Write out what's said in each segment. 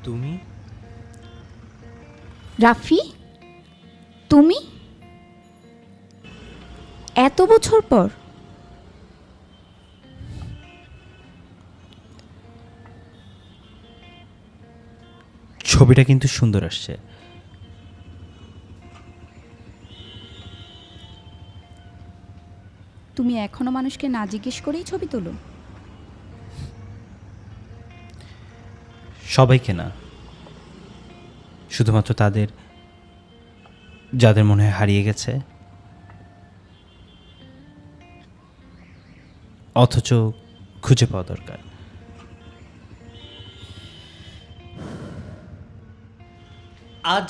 তুমি? রাফি, তুমি এত বছর পর? ছবিটা কিন্তু সুন্দর আসছে। তুমি এখনো মানুষকে না জিজ্ঞেস করেই ছবি তোলো? সবাইকে না, শুধুমাত্র তাদের যাদের মনে হয় হারিয়ে গেছে, অথচ খুঁজে পাওয়া দরকার। আজ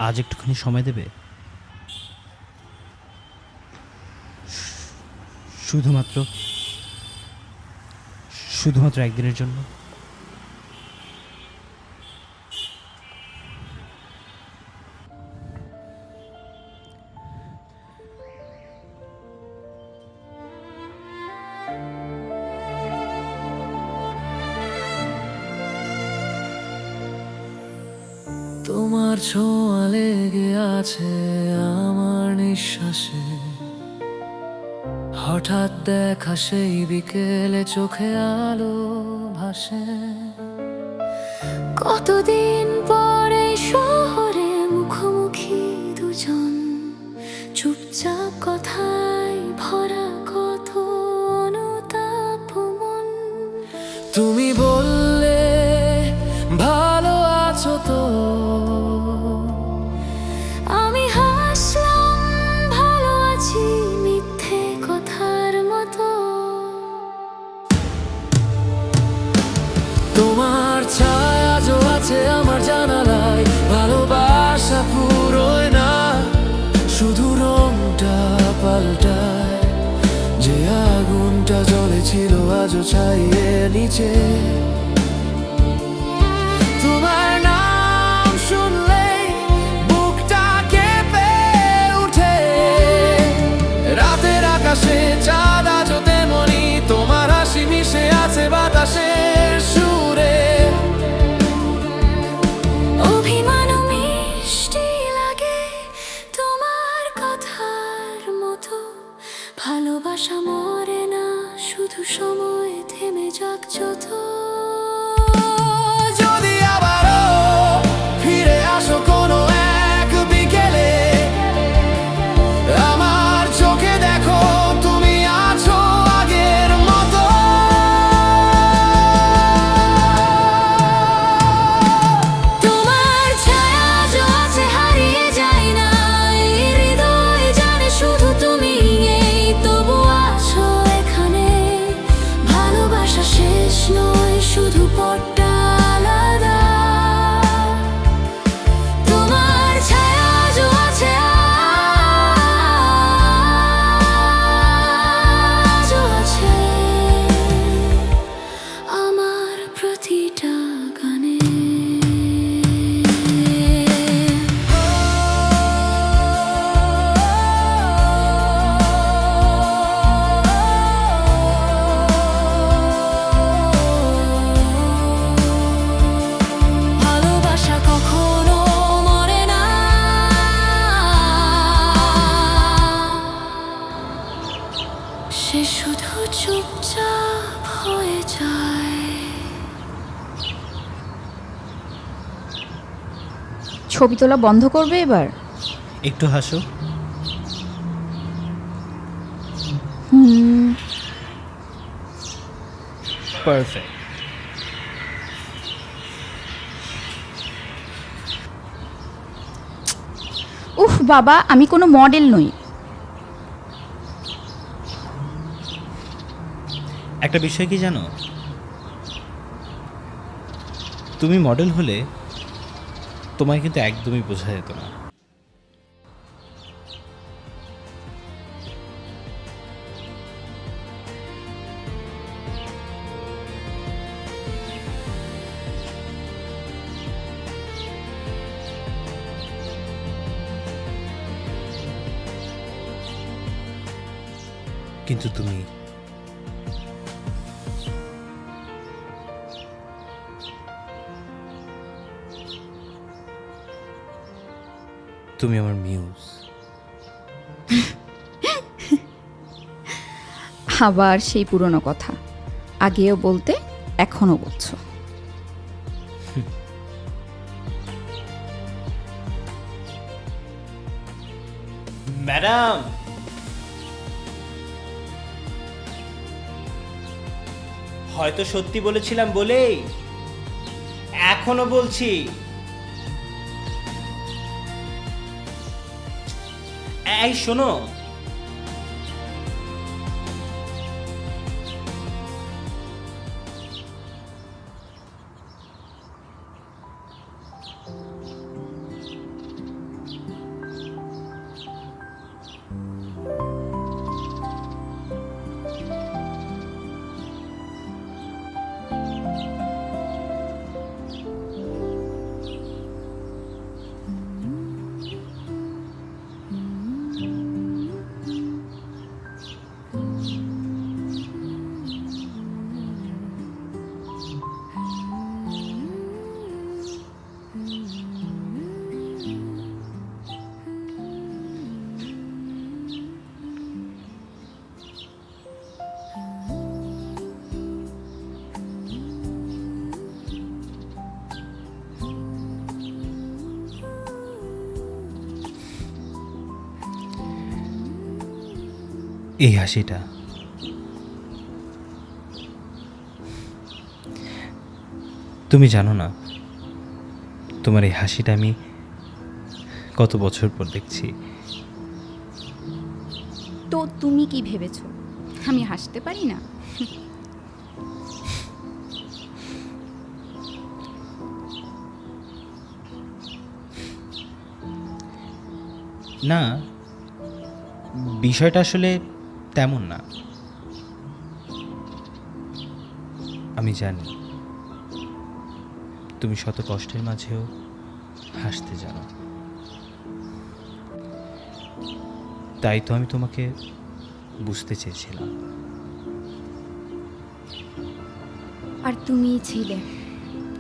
আজ একটুখানি সময় দেবে? শুধুমাত্র শুধুমাত্র একদিনের জন্য। তোমার ছোঁয়া লেগে আছে আমার নিঃশ্বাসে, হঠাৎ দেখা সেই বিকেলে চোখে আলো ভাসে। কতদিন পরে শহরে মুখোমুখি দুজন, চুপচাপ কথায় ভরা কত অনুতাপ মন। তুমি বললে ভালো আছো তো, আমি হাসলাম ভালো আছি মিথ্যে কথার মতো। তোমার ছায়া যো আছে আমার জানালায়, ভালোবাসা পুরোয় না, শুধু রংটা পাল্টায়। যে আগুনটা জ্বলেছিল আজও চাইয়ে নিচে। তোমার নাম শুনলেই বুকটা কেঁপে উঠে, রাতের আকাশে চাঁদ আজও তেমনি, তোমার হাসি মিশে আছে বাতাসের সুরে। অভিমানও মিষ্টি লাগে তোমার কথার মতো, ভালোবাসা মরে না, শুধু সময় থেমে যাক যত। যদি আবারও ফিরে আসো কোনো এক বিকেলে, আমার চোখে দেখো তুমি আছো আগের মতো। তোমার ছায়া যো আছে হারিয়ে যায় না, এই হৃদয় জানে শুধু তুমি এই, তবু আছো এখানে। ভালোবাসা শেষ নয়, শুধু পথটা আলাদা। তোমার ছায়া যো আছে আজও আছে আমার প্রতিটা গানে। ভালোবাসা কখনো মরে না, সে শুধু চুপচাপ হয়ে যায়। ছবি তোলা বন্ধ করবে এবার? একটু হাসো। পারফেক্ট। উফ বাবা, আমি কোনো মডেল নই। একটা বিষয় কি জানো, তুমি মডেল হলে তোমায় কিন্তু একদমই বোঝা যেত না। কিন্তু তুমি তুমি আমার মিউজ। আবার সেই পুরনো কথা, আগেও বলতে এখনো বলছো। ম্যাডাম, হয়তো সত্যি বলেছিলাম বলেই এখনো বলছি, এই শোনো, এই হাসিটা তুমি জানো না, তোমার এই হাসিটা আমি কত বছর পর দেখছি। তো তুমি কি ভেবেছো আমি হাসতে পারি না? না, বিষয়টা আসলে তেমন না। আমি জানি তুমি শত কষ্টের মাঝেও হাসতে জানো, তাই তো আমি তোমাকে বুঝতে চেয়েছিলাম। আর তুমিই ছিলে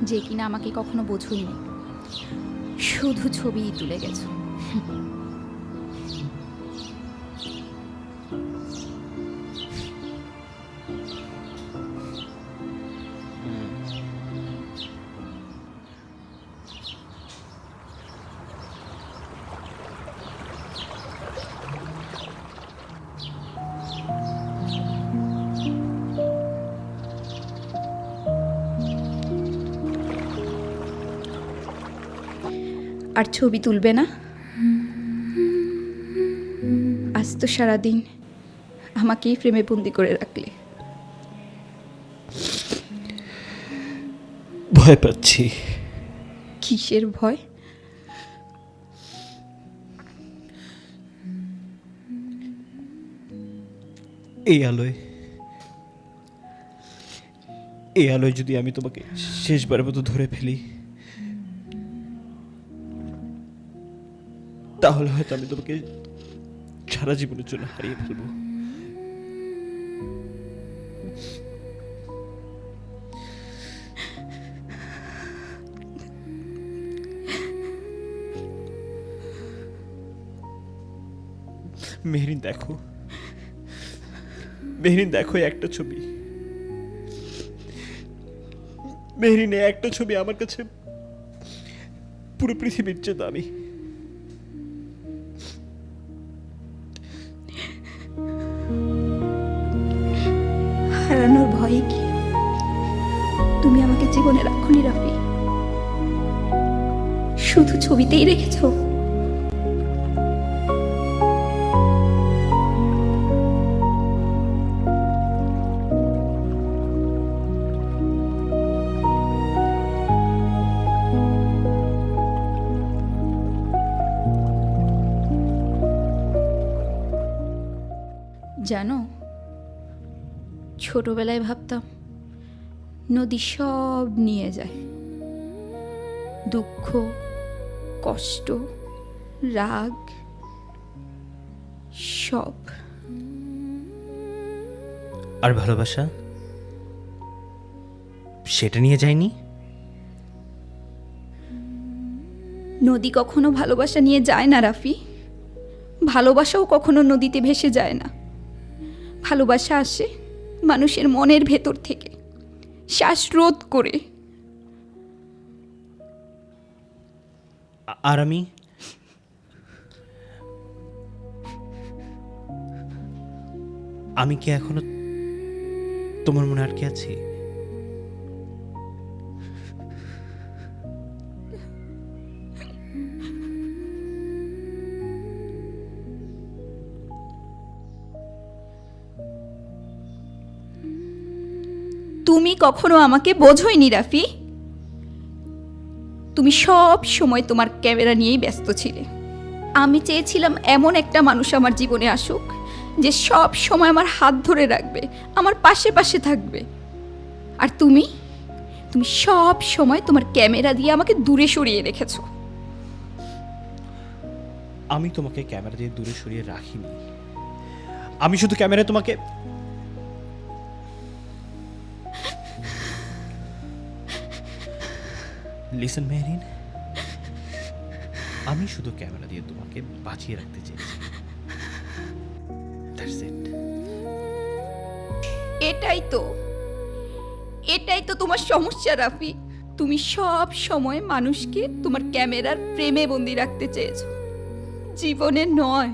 যে কিনা আমাকে কখনো বোঝোইনি, শুধু ছবিই তুলে গেছো। আর ছবি তুলবে না? আজ তো সারাদিন আমাকেই ফ্রেমে বন্দি করে রাখলে। ভয় পাচ্ছি। কিসের ভয়? এই আলোয় যদি আমি তোমাকে শেষবারের মতো ধরে ফেলি, তাহলে হয়তো আমি তোমাকে সারা জীবনের জন্য হারিয়ে ফেলবো। মেহরিন দেখো, একটা ছবি। মেহরিন, একটা ছবি আমার কাছে পুরো পৃথিবীর চেয়ে দামি। হারানোর ভয়ে কি তুমি আমাকে জীবনে রাখোনি রাফি? শুধু ছবিতেই রেখেছো। জানো, ছোটবেলায় ভাবতাম নদী সব নিয়ে যায়, দুঃখ, কষ্ট, রাগ সব। আর ভালোবাসা সেটা নিয়ে যায়নি? নদী কখনো ভালোবাসা নিয়ে যায় না রাফি, ভালোবাসাও কখনো নদীতে ভেসে যায় না। ভালোবাসা আসে মানুষের মনের ভেতর থেকে, শ্বাসরোধ করে। আর আমি কি এখনো তোমার মনে আটকে আছি? তুমি কখনো আমাকে বোঝোইনি রাফি। তুমি সব সময় তোমার ক্যামেরা নিয়েই ব্যস্ত ছিলে। আমি চেয়েছিলাম এমন একটা মানুষ আমার জীবনে আসুক যে সব সময় আমার হাত ধরে রাখবে, আমার পাশে পাশে থাকবে। আর তুমি সব সময় তোমার ক্যামেরা দিয়ে আমাকে দূরে সরিয়ে রেখেছো। আমি তোমাকে ক্যামেরা দিয়ে দূরে সরিয়ে রাখিনি, আমি শুধু ক্যামেরায় তোমাকে লিসেন মেহরিন, আমি শুধু ক্যামেরা দিয়ে তোমাকে বাঁচিয়ে রাখতে চেয়েছি। That's it. এটাই তো তোমার সমস্যা রাফি। তুমি সব সময় মানুষকে তোমার ক্যামেরার প্রেমে বন্দি রাখতে চেয়েছো, জীবনে নয়।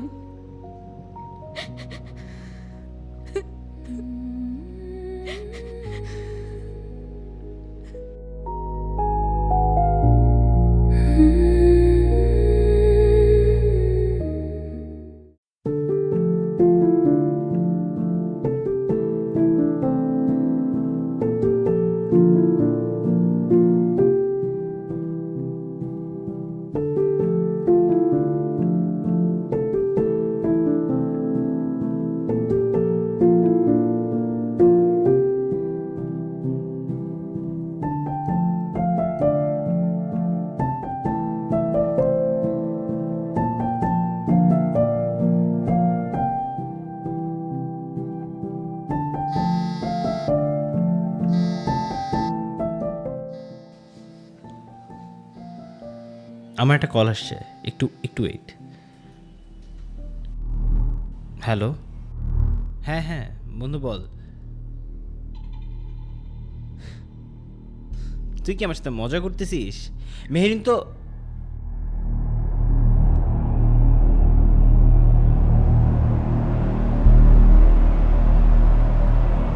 আমার একটা কল আসছে, একটু ওয়েট। হ্যালো, হ্যাঁ বন্ধু বল। তুই কি আমার সাথে মজা করতেছিস? মেহরিন তো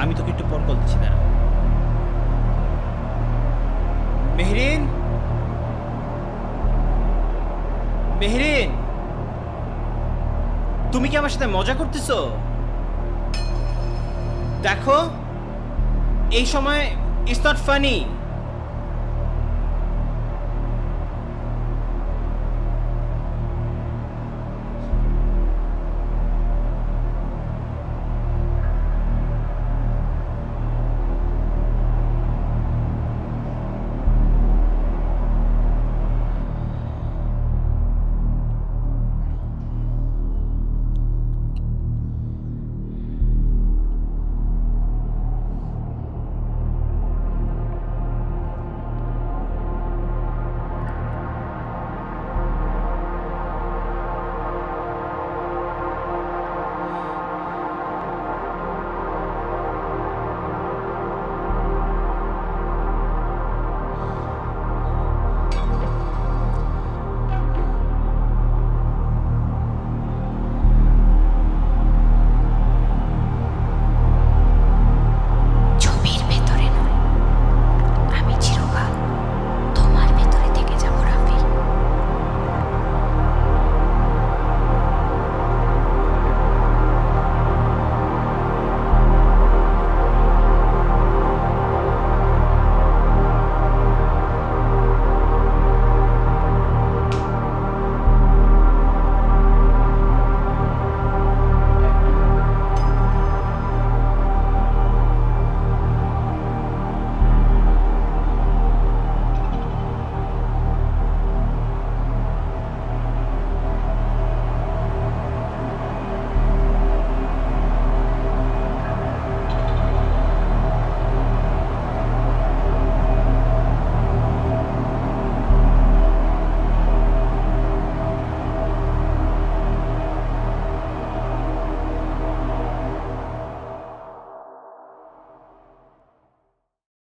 আমি তোকে একটু পর কল দিচ্ছি, দাঁড়া। মেহরিন, তুমি কি আমার সাথে মজা করতেছো? দেখো, এই সময় ইটস নট ফানি।